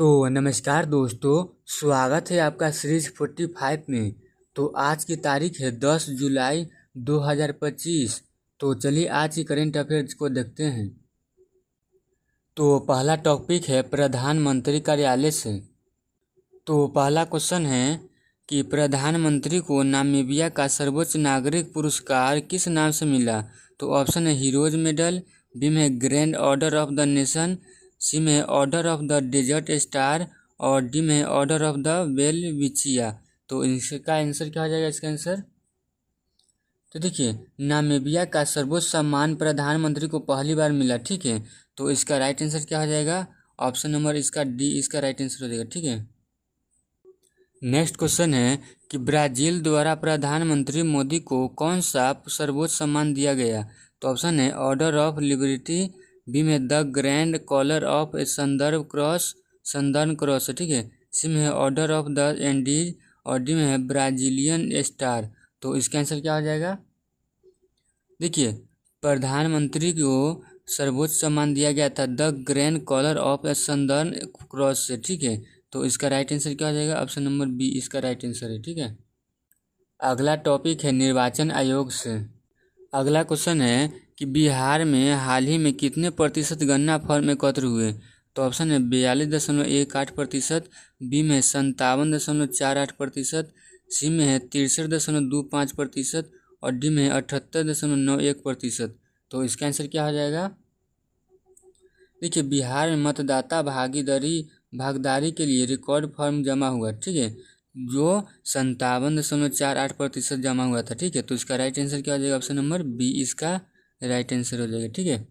तो नमस्कार दोस्तों, स्वागत है आपका सीरीज 45 में। तो आज की तारीख है 10 जुलाई 2025। तो चलिए आज की करेंट अफेयर्स को देखते हैं। तो पहला टॉपिक है प्रधानमंत्री कार्यालय से। तो पहला क्वेश्चन है कि प्रधानमंत्री को नामीबिया का सर्वोच्च नागरिक पुरस्कार किस नाम से मिला। तो ऑप्शन है हीरोज मेडल, बी में grand order of the nation, C में order of the desert star और डी में ऑर्डर ऑफ द वेलविचिया। तो इसका आंसर क्या हो जाएगा? इसका आंसर तो देखिए, नामीबिया का सर्वोच्च सम्मान प्रधानमंत्री को पहली बार मिला। ठीक है, तो इसका राइट आंसर क्या हो जाएगा? ऑप्शन नंबर इसका डी इसका राइट आंसर हो जाएगा। ठीक है, नेक्स्ट क्वेश्चन है कि ब्राजील द्वारा प्रधानमंत्री मोदी को कौन सा सर्वोच्च सम्मान दिया गया। तो ऑप्शन है ऑर्डर ऑफ लिबर्टी, बी में द ग्रैंड कॉलर ऑफ संदर्भ क्रॉस, ठीक है, सी में है ऑर्डर ऑफ द एंडीज और डी में है ब्राजीलियन स्टार। तो इसका आंसर क्या हो जाएगा? देखिए, प्रधानमंत्री को सर्वोच्च सम्मान दिया गया था द ग्रैंड कॉलर ऑफ संदर्भ क्रॉस से। ठीक है, तो इसका राइट आंसर क्या हो जाएगा? ऑप्शन नंबर बी इसका राइट आंसर है। ठीक है, अगला टॉपिक है निर्वाचन आयोग से। अगला क्वेश्चन है कि बिहार में हाल ही में कितने प्रतिशत गन्ना फॉर्म एकत्र हुए। तो ऑप्शन है 42.18%, बी में 57.48%, सी में है 63.25% और डी में है 78.91%। तो इसका आंसर क्या हो जाएगा? देखिए, बिहार में मतदाता भागीदारी के लिए रिकॉर्ड फॉर्म जमा हुआ। ठीक है, जो 57.48% जमा हुआ था। ठीक है, तो इसका राइट आंसर क्या हो जाएगा? ऑप्शन नंबर बी इसका राइट आंसर हो जाएगा। ठीक है,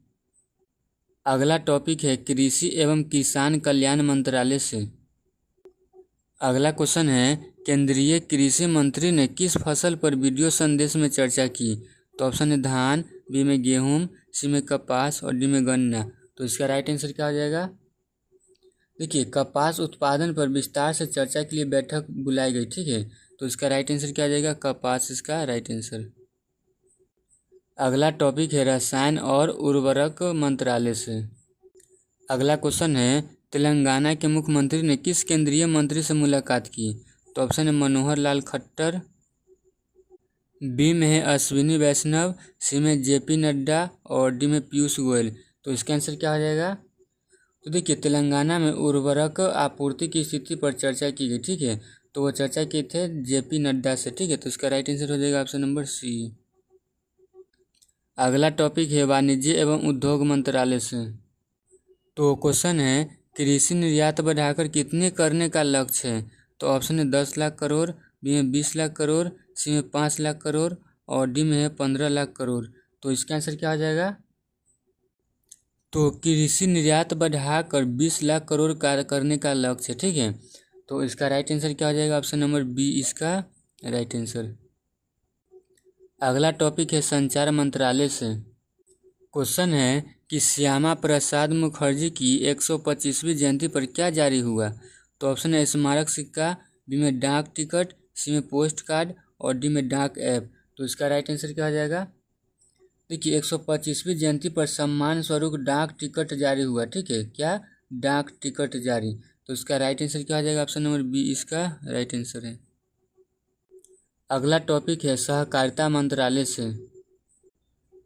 अगला टॉपिक है कृषि एवं किसान कल्याण मंत्रालय से। अगला क्वेश्चन है केंद्रीय कृषि मंत्री ने किस फसल पर वीडियो संदेश में चर्चा की। तो ऑप्शन है धान, बी में गेहूं, सी में कपास और डी में गन्ना। तो इसका राइट आंसर क्या हो जाएगा? देखिए, कपास उत्पादन पर विस्तार से चर्चा के लिए बैठक बुलाई गई। ठीक है, तो इसका राइट आंसर क्या हो जाएगा? कपास इसका राइट आंसर। अगला टॉपिक है रसायन और उर्वरक मंत्रालय से। अगला क्वेश्चन है तेलंगाना के मुख्यमंत्री ने किस केंद्रीय मंत्री से मुलाकात की। तो ऑप्शन है मनोहर लाल खट्टर, बी में है अश्विनी वैष्णव, सी में जेपी नड्डा और डी में पीयूष गोयल। तो इसका आंसर क्या हो जाएगा? तो देखिए, तेलंगाना में उर्वरक आपूर्ति की स्थिति पर चर्चा की गई। ठीक है, तो वो चर्चा की थे जेपी नड्डा से। ठीक है, तो इसका राइट आंसर हो जाएगा ऑप्शन नंबर सी। अगला टॉपिक है वाणिज्य एवं उद्योग मंत्रालय से। तो क्वेश्चन है कृषि निर्यात बढ़ाकर कितने करने का लक्ष्य है। तो ऑप्शन है 10 लाख करोड़, बी में 20 लाख करोड़, सी में 5 लाख करोड़ और डी में है 15 लाख करोड़। तो इसका आंसर क्या हो जाएगा? तो कृषि निर्यात बढ़ाकर 20 लाख करोड़ करने का लक्ष्य। ठीक है, तो इसका राइट आंसर क्या हो जाएगा? ऑप्शन नंबर बी इसका राइट आंसर। अगला टॉपिक है संचार मंत्रालय से। क्वेश्चन है कि श्यामा प्रसाद मुखर्जी की 125वीं जयंती पर क्या जारी हुआ। तो ऑप्शन है स्मारक सिक्का, बी में डाक टिकट, सी में पोस्ट कार्ड और डी में डाक ऐप। तो इसका राइट आंसर क्या हो जाएगा? देखिए, 125वीं जयंती पर सम्मान स्वरूप डाक टिकट जारी हुआ। ठीक है, क्या डाक टिकट जारी। तो इसका राइट आंसर क्या हो जाएगा? ऑप्शन नंबर बी इसका राइट आंसर है। अगला टॉपिक है सहकारिता मंत्रालय से।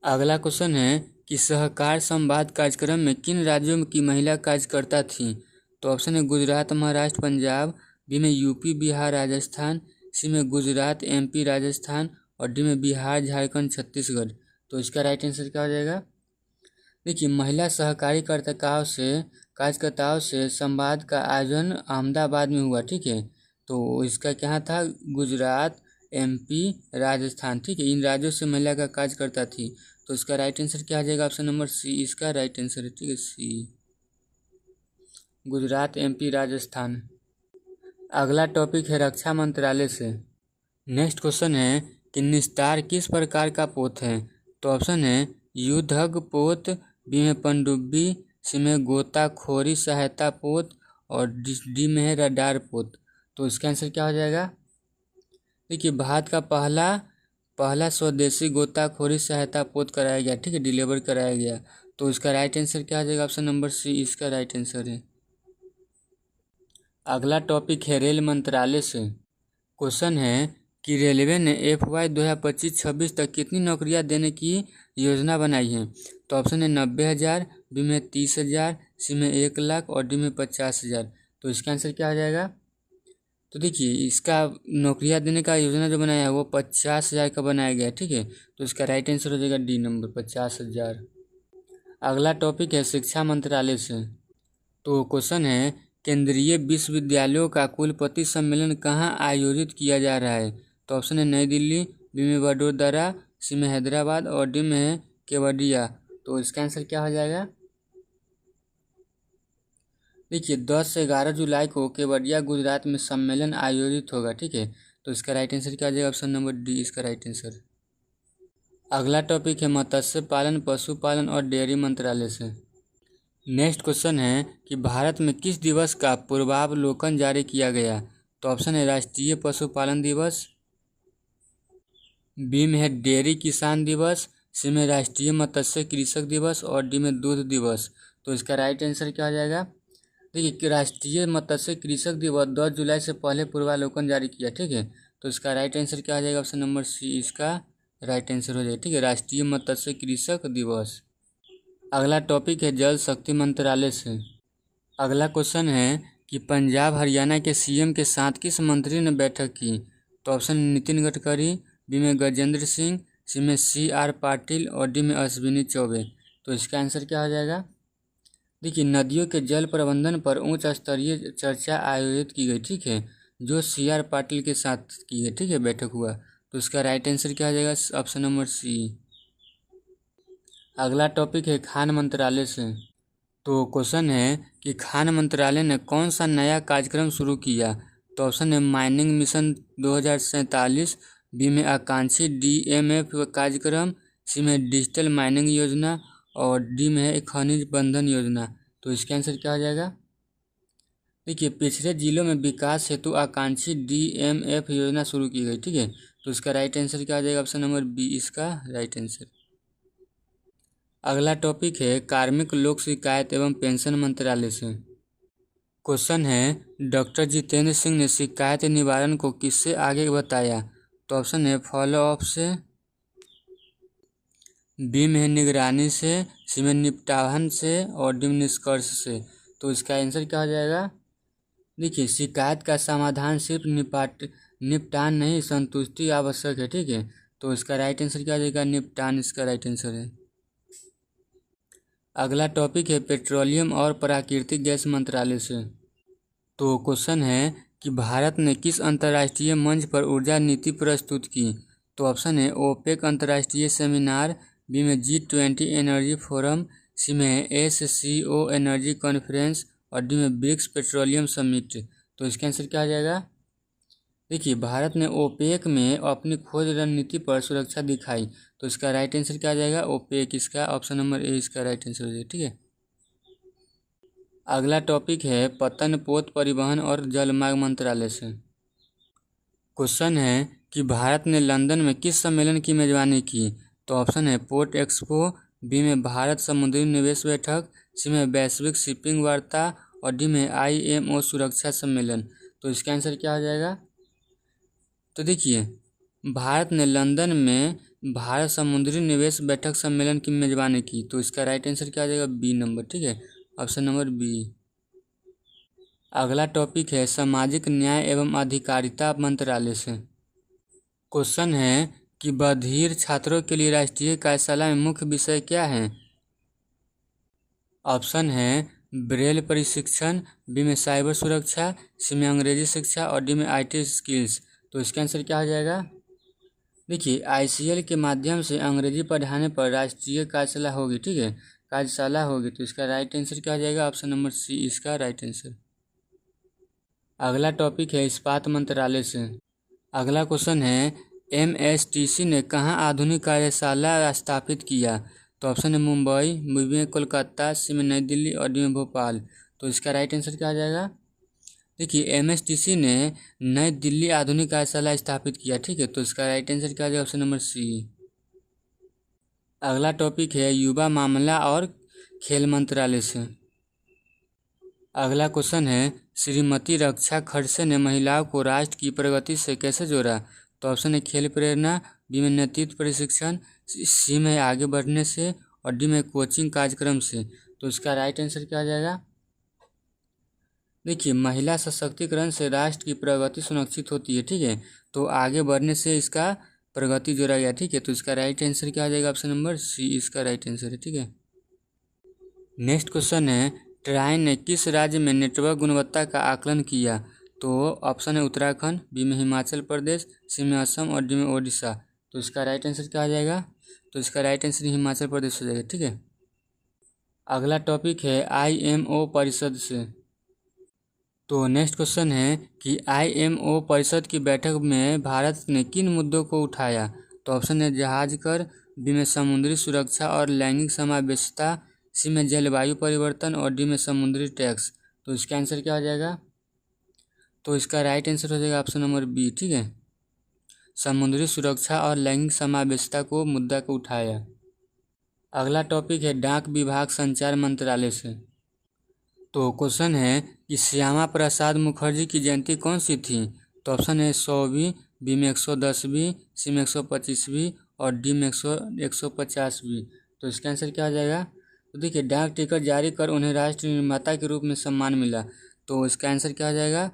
अगला क्वेश्चन है कि सहकार संवाद कार्यक्रम में किन राज्यों की महिला कार्यकर्ता थीं। तो ऑप्शन है गुजरात, महाराष्ट्र, पंजाब, बी में यूपी, बिहार, राजस्थान, सी में गुजरात, एमपी, राजस्थान और डी में बिहार, झारखंड, छत्तीसगढ़। तो इसका राइट आंसर क्या हो जाएगा? देखिए, महिला सहकारी कार्यकर्ताओं से संवाद का आयोजन अहमदाबाद में हुआ। ठीक है, तो इसका क्या था? गुजरात, एमपी, राजस्थान। ठीक है, इन राज्यों से महिला का कार्यकर्ता थी। तो इसका राइट आंसर क्या आ जाएगा? ऑप्शन नंबर सी इसका राइट आंसर है। ठीक है, सी गुजरात, एमपी, राजस्थान। अगला टॉपिक है रक्षा मंत्रालय से। नेक्स्ट क्वेश्चन है कि निस्तार किस प्रकार का पोत है। तो ऑप्शन है युद्धक पोत, बी में पनडुब्बी, सी में गोताखोरी सहायता पोत और डी में है रडार पोत। तो इसका आंसर क्या हो जाएगा? देखिए, भारत का पहला स्वदेशी गोताखोरी सहायता पोत कराया गया। ठीक है, डिलीवर कराया गया। तो इसका राइट आंसर क्या आ जाएगा? ऑप्शन नंबर सी इसका राइट आंसर है। अगला टॉपिक है रेल मंत्रालय से। क्वेश्चन है कि रेलवे ने FY 2025-26 तक कितनी नौकरियां देने की योजना बनाई है। तो ऑप्शन है 90,000, बी में 30,000, सी में 1,00,000 और डी में 50,000। तो इसका आंसर क्या हो जाएगा। तो देखिए इसका नौकरियां देने का योजना जो बनाया है वो 50,000 का बनाया गया है, ठीक है। तो इसका राइट आंसर हो जाएगा डी नंबर 50,000। अगला टॉपिक है शिक्षा मंत्रालय से। तो क्वेश्चन है केंद्रीय विश्वविद्यालयों का कुलपति सम्मेलन कहाँ आयोजित किया जा रहा है। तो ऑप्शन है नई दिल्ली, बी में वडोदरा, सी में हैदराबाद और डी में है केवडिया। तो इसका आंसर क्या हो जाएगा। देखिए 10 से 11 जुलाई को केवडिया गुजरात में सम्मेलन आयोजित होगा, ठीक है। तो इसका राइट आंसर क्या हो जाएगा। ऑप्शन नंबर डी इसका राइट आंसर। अगला टॉपिक है मत्स्य पालन, पशुपालन और डेयरी मंत्रालय से। नेक्स्ट क्वेश्चन है कि भारत में किस दिवस का पूर्वावलोकन जारी किया गया। तो ऑप्शन है राष्ट्रीय पशुपालन दिवस, बी में है डेयरी किसान दिवस, सी में राष्ट्रीय मत्स्य कृषक दिवस और डी में दूध दिवस। तो इसका राइट आंसर क्या हो जाएगा। देखिए कि राष्ट्रीय मत्स्य कृषक दिवस 10 जुलाई से पहले पूर्वावलोकन जारी किया, ठीक है। तो इसका राइट आंसर क्या हो जाएगा। ऑप्शन नंबर सी इसका राइट आंसर हो जाएगा, ठीक है, राष्ट्रीय मत्स्य कृषक दिवस। अगला टॉपिक है जल शक्ति मंत्रालय से। अगला क्वेश्चन है कि पंजाब हरियाणा के CM के साथ किस मंत्री ने बैठक की। तो ऑप्शन नितिन गडकरी, बी में गजेंद्र सिंह, सी में CR पाटिल और डी में अश्विनी चौबे। तो इसका आंसर क्या हो जाएगा। देखिए नदियों के जल प्रबंधन पर उच्च स्तरीय चर्चा आयोजित की गई, ठीक है, जो CR पाटिल के साथ की गई, ठीक है, बैठक हुआ। तो इसका राइट आंसर क्या हो जाएगा। Option number C. अगला टॉपिक है खान मंत्रालय से। तो क्वेश्चन है कि खान मंत्रालय ने कौन सा नया कार्यक्रम शुरू किया। तो ऑप्शन है माइनिंग मिशन 2047, बी में आकांक्षी DMF कार्यक्रम, सी में डिजिटल माइनिंग योजना और डी में है खनिज बंधन योजना। तो इसका आंसर क्या हो जाएगा। देखिए पिछड़े जिलों में विकास हेतु आकांक्षी DMF योजना शुरू की गई, ठीक है। तो इसका राइट आंसर क्या हो जाएगा। ऑप्शन नंबर बी इसका राइट आंसर। अगला टॉपिक है कार्मिक लोक शिकायत एवं पेंशन मंत्रालय से। क्वेश्चन है डॉक्टर जितेंद्र सिंह ने शिकायत निवारण को किससे आगे बताया। तो ऑप्शन है फॉलो अप से, बी में निगरानी से, सी में निपटान से और डी में निष्कर्ष से। तो इसका आंसर क्या हो जाएगा। देखिए शिकायत का समाधान सिर्फ निपटान नहीं संतुष्टि आवश्यक है, ठीक है। तो इसका राइट आंसर क्या हो जाएगा। निपटान इसका राइट आंसर है। अगला टॉपिक है पेट्रोलियम और प्राकृतिक गैस मंत्रालय से। तो क्वेश्चन है कि भारत ने किस अंतर्राष्ट्रीय मंच पर ऊर्जा नीति प्रस्तुत की। तो ऑप्शन है ओपेक अंतर्राष्ट्रीय सेमिनार, बी में G20 एनर्जी फोरम, सी में SCO एनर्जी कॉन्फ्रेंस और डी में ब्रिक्स पेट्रोलियम समिट। तो इसका आंसर क्या आ जाएगा। देखिए भारत ने ओपेक में अपनी खोज रणनीति पर सुरक्षा दिखाई। तो इसका राइट आंसर क्या आ जाएगा। ओपेक इसका ऑप्शन नंबर ए इसका राइट आंसर हो जाएगा, ठीक है। अगला टॉपिक है पतन पोत परिवहन और जलमार्ग मंत्रालय से। क्वेश्चन है कि भारत ने लंदन में किस सम्मेलन की मेजबानी की। तो ऑप्शन है पोर्ट एक्सपो, बी में भारत समुद्री निवेश बैठक, सी में वैश्विक शिपिंग वार्ता और डी में IMO सुरक्षा सम्मेलन। तो इसका आंसर क्या हो जाएगा। तो देखिए भारत ने लंदन में भारत समुद्री निवेश बैठक सम्मेलन की मेजबानी की। तो इसका राइट आंसर क्या आ जाएगा। बी नंबर, ठीक है, ऑप्शन नंबर बी। अगला टॉपिक है सामाजिक न्याय एवं अधिकारिता मंत्रालय से। क्वेश्चन है कि बधिर छात्रों के लिए राष्ट्रीय कार्यशाला में मुख्य विषय क्या है। ऑप्शन है ब्रेल प्रशिक्षण, बी में साइबर सुरक्षा, सी में अंग्रेजी शिक्षा और डी में IT स्किल्स। तो इसका आंसर क्या हो जाएगा। देखिए ICL के माध्यम से अंग्रेजी पढ़ाने पर राष्ट्रीय कार्यशाला होगी, ठीक है, कार्यशाला होगी। तो इसका राइट आंसर क्या हो जाएगा। ऑप्शन नंबर सी इसका राइट आंसर। अगला टॉपिक है इस्पात मंत्रालय से। अगला क्वेश्चन है MSTC ने कहाँ आधुनिक कार्यशाला स्थापित किया। तो ऑप्शन है मुंबई, बी में कोलकाता, सी में नई दिल्ली और डी में भोपाल। तो इसका राइट आंसर क्या आ जाएगा। देखिए MSTC ने नई दिल्ली आधुनिक कार्यशाला स्थापित किया, ठीक है। तो इसका राइट आंसर क्या आ जाएगा। Option number C. अगला टॉपिक है युवा मामला और खेल मंत्रालय से। अगला क्वेश्चन है, श्रीमती रक्षा खड़से ने महिलाओं को राष्ट्र की प्रगति से कैसे जोड़ा? तो ऑप्शन है खेल प्रेरणा, बी में नेतृत्व प्रशिक्षण, सी में आगे बढ़ने से और डी में कोचिंग कार्यक्रम से। तो इसका राइट आंसर क्या आ जाएगा? देखिए, महिला सशक्तिकरण से राष्ट्र की प्रगति सुनिश्चित होती है, ठीक है। तो आगे बढ़ने से इसका प्रगति जोड़ा गया, ठीक है। तो इसका राइट आंसर क्या आ जाएगा? ऑप्शन नंबर सी इसका राइट आंसर है, ठीक है। नेक्स्ट क्वेश्चन है, ट्राई ने किस राज्य में नेटवर्क गुणवत्ता का आकलन किया? तो ऑप्शन है उत्तराखंड, बी में हिमाचल प्रदेश, सी में असम और डी में ओडिशा। तो इसका राइट आंसर क्या आ जाएगा? तो इसका राइट आंसर हिमाचल प्रदेश हो जाएगा, ठीक है। अगला टॉपिक है IMO परिषद से। तो नेक्स्ट क्वेश्चन है कि IMO परिषद की बैठक में भारत ने किन मुद्दों को उठाया? तो ऑप्शन है जहाज कर, बी में समुद्री सुरक्षा और लैंगिक समावेशिता, सी में जलवायु परिवर्तन और डी में समुद्री टैक्स। तो इसका आंसर क्या हो जाएगा? तो इसका राइट आंसर हो जाएगा ऑप्शन नंबर बी, ठीक है। समुद्री सुरक्षा और लैंगिक समावेशिता को मुद्दा को उठाया। अगला टॉपिक है डाक विभाग संचार मंत्रालय से। तो क्वेश्चन है कि श्यामा प्रसाद मुखर्जी की जयंती कौन सी थी? तो ऑप्शन है 100वीं, बी में 110वीं, सी में 125वीं और डी में 150वीं। तो इसका आंसर क्या हो जाएगा? तो देखिए, डाक टिकट जारी कर उन्हें राष्ट्र निर्माता के रूप में सम्मान मिला। तो इसका आंसर क्या हो जाएगा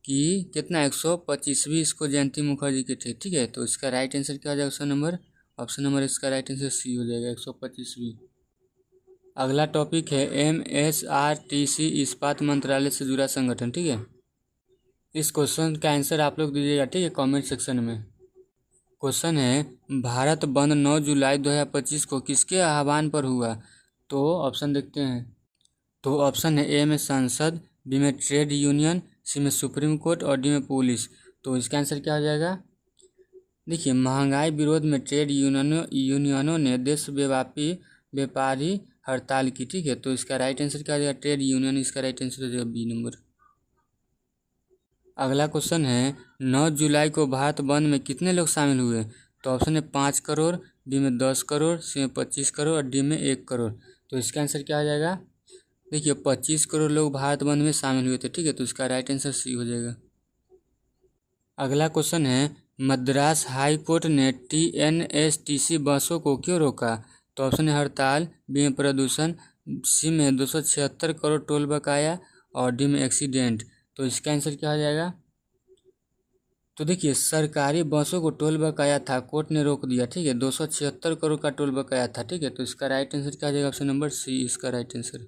कि कितना 125वीं इसको जयंती मुखर्जी की थी, ठीक है। तो इसका राइट आंसर क्या हो जाएगा? ऑप्शन नंबर इसका राइट आंसर सी हो जाएगा, 125वीं। अगला टॉपिक है MSRTC इस्पात मंत्रालय से जुड़ा संगठन, ठीक है। इस क्वेश्चन का आंसर आप लोग दीजिएगा, ठीक है, कमेंट सेक्शन में। क्वेश्चन है भारत बंद 9 जुलाई 2025 को किसके आह्वान पर हुआ? तो ऑप्शन देखते हैं। तो ऑप्शन है ए में संसद, बी में ट्रेड यूनियन, सी में सुप्रीम कोर्ट और डी में पुलिस। तो इसका आंसर क्या हो जाएगा? देखिए, महंगाई विरोध में ट्रेड यूनियनों ने देशव्यापी व्यापारी हड़ताल की, ठीक है। तो इसका राइट आंसर क्या हो जाएगा? ट्रेड यूनियन इसका राइट आंसर हो जाएगा बी नंबर। अगला क्वेश्चन है 9 जुलाई को भारत बंद में कितने लोग शामिल हुए? तो ऑप्शन है 5 करोड़, बी में 10 करोड़, सी में 25 करोड़ और डी में 1 करोड़। तो इसका आंसर क्या हो जाएगा? देखिए, 25 करोड़ लोग भारत बंद में शामिल हुए थे, ठीक है। तो इसका राइट आंसर सी हो जाएगा। अगला क्वेश्चन है मद्रास हाई कोर्ट ने TNSTC बसों को क्यों रोका? तो ऑप्शन है हड़ताल, बी में प्रदूषण, सी में 276 करोड़ टोल बकाया और डी में एक्सीडेंट। तो इसका आंसर क्या हो जाएगा? तो देखिए, सरकारी बसों को टोल बकाया था, कोर्ट ने रोक दिया, ठीक है। 276 करोड़ का टोल बकाया था, ठीक है। तो इसका राइट आंसर क्या हो जाएगा? ऑप्शन नंबर सी इसका राइट आंसर।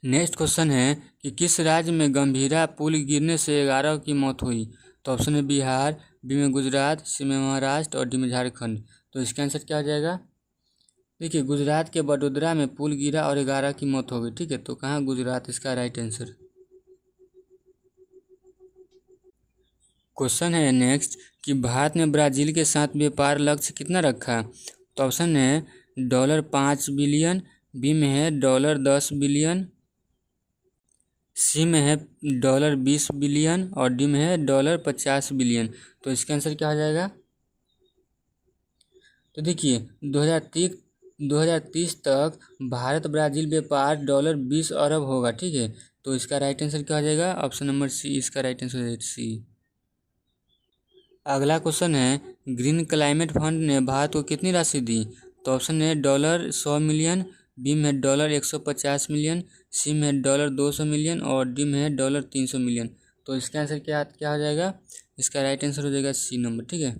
नेक्स्ट क्वेश्चन है कि किस राज्य में गंभीरा पुल गिरने से 11 की मौत हुई? तो ऑप्शन है बिहार, बी में गुजरात, सी में महाराष्ट्र और डी में झारखंड। तो इसका आंसर क्या हो जाएगा? देखिए, गुजरात के वडोदरा में पुल गिरा और 11 की मौत हो गई, ठीक है। तो कहाँ? गुजरात इसका राइट आंसर। क्वेश्चन है नेक्स्ट कि भारत ने ब्राज़ील के साथ व्यापार लक्ष्य कितना रखा? तो ऑप्शन है $5 बिलियन, बी में है $10 बिलियन, सी में है $20 बिलियन और डी में है $50 बिलियन। तो इसका आंसर क्या हो जाएगा? तो देखिए, 2030 तक भारत ब्राज़ील व्यापार $20 अरब होगा, ठीक है। तो इसका राइट आंसर क्या हो जाएगा? ऑप्शन नंबर सी इसका राइट आंसर है सी। अगला क्वेश्चन है ग्रीन क्लाइमेट फंड ने भारत को कितनी राशि दी? तो ऑप्शन है $100 मिलियन, बी में $150 मिलियन, सी में $200 मिलियन और डी में $300 मिलियन। तो इसका आंसर क्या क्या हो जाएगा? इसका राइट आंसर हो जाएगा सी नंबर, ठीक है।